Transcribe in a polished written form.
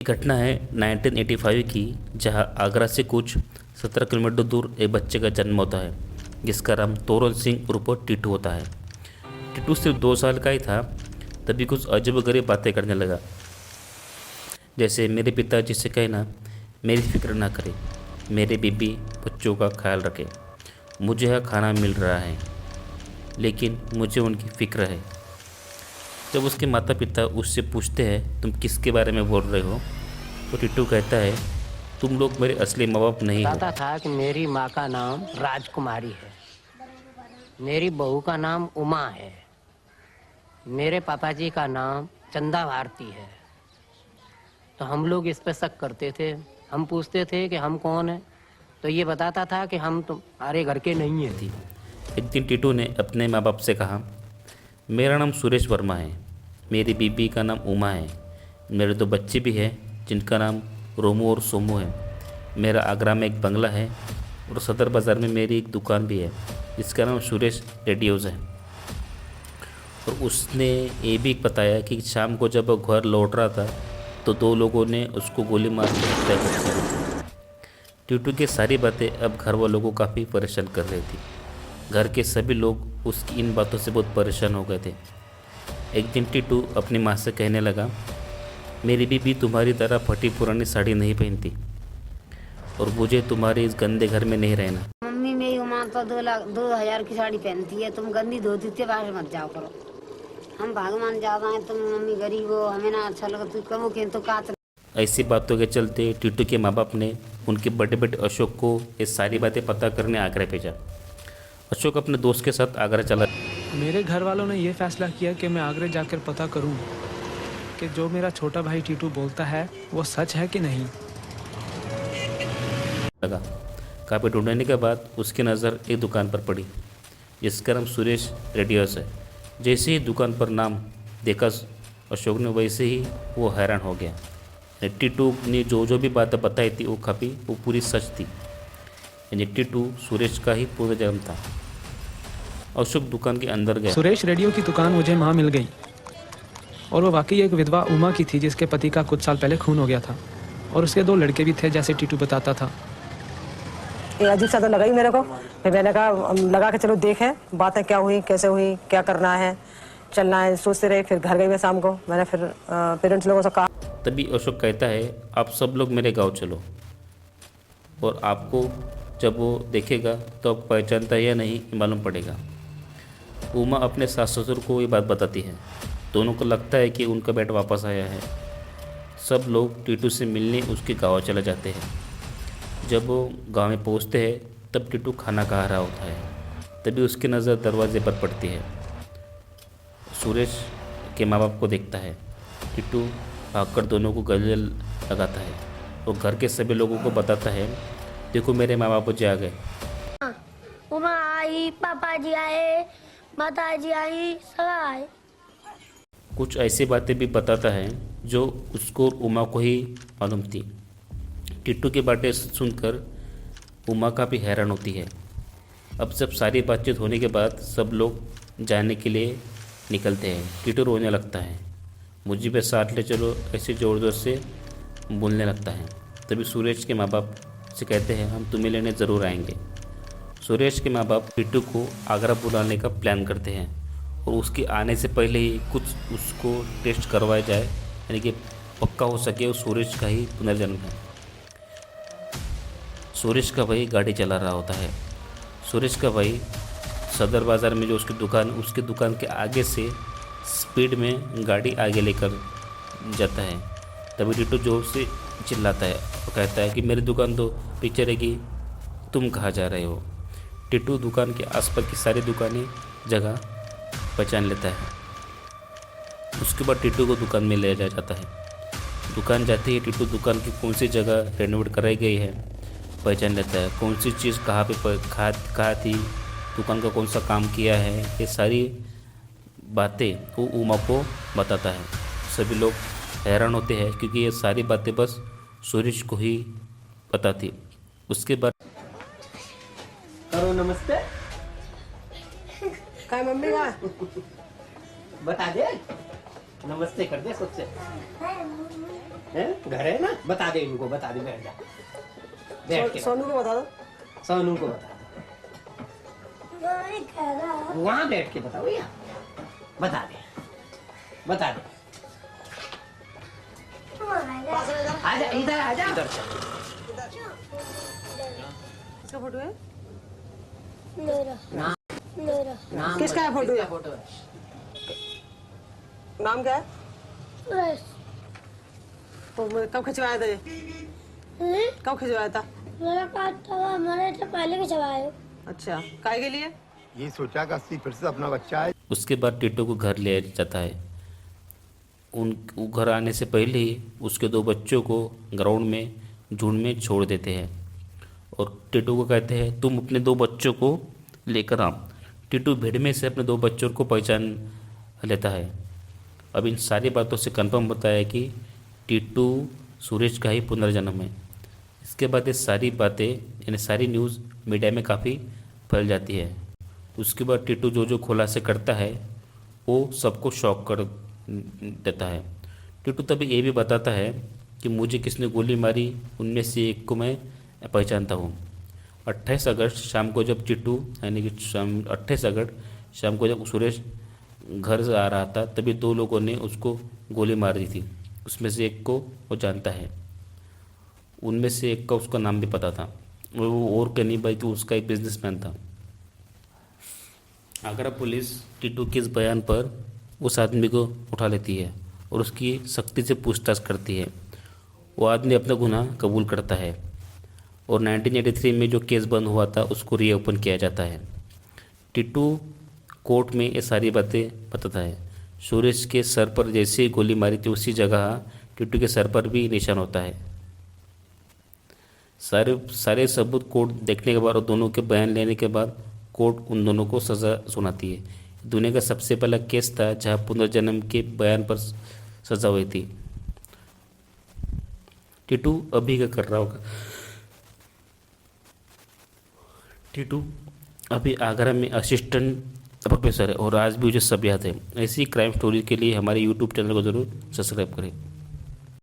ये घटना है 1985 की, जहां आगरा से कुछ 17 किलोमीटर दूर एक बच्चे का जन्म होता है जिसका नाम तोरण सिंह उर्फ टीटू होता है। टीटू सिर्फ 2 साल का ही था, तभी कुछ अजीबोगरीब बातें करने लगा। जैसे मेरे पिताजी से कहना, मेरी फिक्र ना करे, मेरे बीबी बच्चों का ख्याल रखे, मुझे यहाँ खाना मिल रहा है लेकिन मुझे उनकी फ़िक्र है। जब उसके माता पिता उससे पूछते हैं तुम किसके बारे में बोल रहे हो, तो टिट्टू कहता है तुम लोग मेरे असली माँ बाप नहीं हो। बताता था कि मेरी माँ का नाम राजकुमारी है, मेरी बहू का नाम उमा है, मेरे पापाजी का नाम चंदा भारती है। तो हम लोग इस पे शक करते थे। हम पूछते थे कि हम कौन हैं, तो ये बताता था कि हम तुम्हारे घर के नहीं हैं। एक दिन टिट्टू ने अपने माँ बाप से कहा, मेरा नाम सुरेश वर्मा है, मेरी बीबी का नाम उमा है, मेरे 2 बच्चे भी हैं जिनका नाम रोमू और सोमू है, मेरा आगरा में एक बंगला है और सदर बाज़ार में मेरी एक दुकान भी है जिसका नाम सुरेश रेडियोज़ है। और उसने ये भी बताया कि शाम को जब वो घर लौट रहा था तो 2 लोगों ने उसको गोली मार के हत्या कर दी। टिट्टू की सारी बातें अब घर वालों को काफ़ी परेशान कर रही थी। घर के सभी लोग उसकी इन बातों से बहुत परेशान हो गए थे। एक दिन टिट्टू अपनी माँ से कहने लगा, मेरी बीबी तुम्हारी तरह फटी पुरानी साड़ी नहीं पहनती और मुझे तुम्हारे इस गंदे घर में नहीं रहना। मम्मी मेरी उमा तो 2,000 की साड़ी पहनती है, तुम गंदी धोती से बाहर मत जाओ करो, हम भगवान ज्यादा हैं, तुम मम्मी गरीब हो, हमें ना अच्छा लगा, तू कमो के तो कात। ऐसी बातों के चलते टिट्टू के माँ बाप ने उनके बड़े बेटे अशोक को ये सारी बातें पता करने आगरा भेजा। अशोक अपने दोस्त के साथ आगरा चला। मेरे घर वालों ने यह फैसला किया कि मैं आगरा जाकर पता करूं कि जो मेरा छोटा भाई टीटू बोलता है वो सच है कि नहीं। लगा काफ़ी ढूंढने के बाद उसकी नज़र एक दुकान पर पड़ी जिसका नाम सुरेश रेडियोस है। जैसे ही दुकान पर नाम देखा अशोक ने, वैसे ही वो हैरान हो गया। टिट्टू ने जो जो भी बातें बताई थी वो पूरी सच थी। यानी टिट्टू सुरेश का ही पूरा जन्म था। अशोक दुकान के अंदर गया। सुरेश रेडियो की दुकान मुझे वहाँ मिल गई और वो वाकई एक विधवा उमा की थी जिसके पति का कुछ साल पहले खून हो गया था और उसके 2 लड़के भी थे जैसे टिट्टू बताता था। ये अजीब सा तो लगा ही मेरे को। फिर मैंने कहा लगा के चलो देखें बातें क्या हुई, कैसे हुई, क्या करना है, चलना है, सोचते रहे। फिर घर गई मैं शाम को, मैंने फिर पेरेंट्स लोगों से कहा। तभी अशोक कहता है आप सब लोग मेरे गांव चलो और आपको जब वो देखेगा तो आप पहचानता है या नहीं मालूम पड़ेगा। उमा अपने सास ससुर को ये बात बताती है। दोनों को लगता है कि उनका बेटा वापस आया है। सब लोग टिट्टू से मिलने उसके गाँव चले जाते हैं। जब वो गांव में पहुंचते हैं तब टिट्टू खाना खा रहा होता है। तभी उसकी नज़र दरवाजे पर पड़ती है। सुरेश के माँ बाप को देखता है। टिट्टू भागकर दोनों को गले लगाता है और घर के सभी लोगों को बताता है, देखो मेरे माँ बाप जी आ गए। उमा आई, पापा जी आए, माता जी आई, सब आए। कुछ ऐसी बातें भी बताता है जो उसको और उमा को ही मालूम थी। टिट्टू की बातें सुनकर उमा का भी हैरान होती है। अब जब सारी बातचीत होने के बाद सब लोग जाने के लिए निकलते हैं। टिट्टू रोने लगता है, मुझे भी साथ ले चलो, ऐसे ज़ोर ज़ोर से बोलने लगता है। तभी सुरेश के माँ बाप से कहते हैं हम तुम्हें लेने ज़रूर आएंगे। सुरेश के माँ बाप टिट्टू को आगरा बुलाने का प्लान करते हैं और उसके आने से पहले ही कुछ उसको टेस्ट करवाया जाए, यानी कि पक्का हो सके वो सुरेश का ही पुनर्जन्म है। सुरेश का भाई गाड़ी चला रहा होता है। सुरेश का भाई सदर बाज़ार में जो उसकी दुकान के आगे से स्पीड में गाड़ी आगे लेकर जाता है। तभी टिट्टू जोर से चिल्लाता है और कहता है कि मेरी दुकान तो पीछे रहेगी, तुम कहाँ जा रहे हो। टिट्टू दुकान के आसपास की सारी दुकानें जगह पहचान लेता है। उसके बाद टिट्टू को दुकान में ले जाया जाता है। दुकान जाते ही टिट्टू दुकान की कौन सी जगह रेनोवेट कराई गई है पहचान लेता है। कौन सी चीज़ कहाँ पे कहाँ थी, दुकान का कौन सा काम किया है, ये सारी बातें वो उमा को बताता है। सभी लोग हैरान होते हैं क्योंकि ये सारी बातें बस सुरेश को ही पता थी। उसके बाद करो नमस्ते। काय मम्मी का बता दे नमस्ते कर दे खुद से। हैं? घर है ना, बता दे इनको, बता दे, बैठ जा, बैठ के सोनू को बता दो। सोनू को बता दे, वहाँ बैठ के बताओ या बता दे, बता दे। आजा इधर, आजा इधर चल। किसका फोटो है? मेरा नाम किसका है फोटो? फोटो है? नाम क्या है? सुरेश। तो कब खिंचवाया था ये? कब खिंचवाया था? मेरा कार्ड था, मैंने तो पहले के चलाए। अच्छा, काय के लिए? ये सोचा कि 80% अपना बच्चा है। उसके बाद टीटू को घर ले जाता है। वो घर आने से पहले ही उसके 2 बच्चों को ग्राउंड में झुंड में छोड़ देते हैं और टीटू को कहते हैं तुम अपने 2 बच्चों को लेकर आ। टीटू भीड़ में से अपने 2 बच्चों को पहचान लेता है। अब इन सारी बातों से कंफर्म होता है कि टीटू सुरेश का ही पुनर्जन्म है। इसके बाद ये सारी बातें यानी सारी न्यूज़ मीडिया में काफ़ी फैल जाती है। उसके बाद टीटू जो खुलासे करता है वो सबको शॉक कर देता है। टीटू तभी ये भी बताता है कि मुझे किसने गोली मारी, उनमें से एक को मैं पहचानता हूँ। 28 अगस्त शाम को जब टीटू यानी कि 28 अगस्त शाम को जब सुरेश घर से आ रहा था तभी 2 लोगों ने उसको गोली मार दी थी। उसमें से एक को वो जानता है, उनमें से एक का उसका नाम भी पता था, वो और नहीं बल्कि उसका एक बिजनेसमैन था। आगरा पुलिस टीटू के इस बयान पर उस आदमी को उठा लेती है और उसकी सख्ती से पूछताछ करती है। वो आदमी अपना गुनाह कबूल करता है और 1983 में जो केस बंद हुआ था उसको रीओपन किया जाता है। टीटू कोर्ट में ये सारी बातें बताता है। सुरेश के सर पर जैसे ही गोली मारी थी उसी जगह टीटू के सर पर भी निशान होता है। सारे सबूत कोर्ट देखने के बाद और दोनों के बयान लेने के बाद कोर्ट उन दोनों को सज़ा सुनाती है। दुनिया का सबसे पहला केस था जहां पुनर्जन्म के बयान पर सज़ा हुई थी। टीटू अभी क्या कर रहा होगा? टीटू अभी आगरा में असिस्टेंट प्रोफेसर है और आज भी मुझे सब याद है। ऐसी क्राइम स्टोरी के लिए हमारे यूट्यूब चैनल को ज़रूर सब्सक्राइब करें।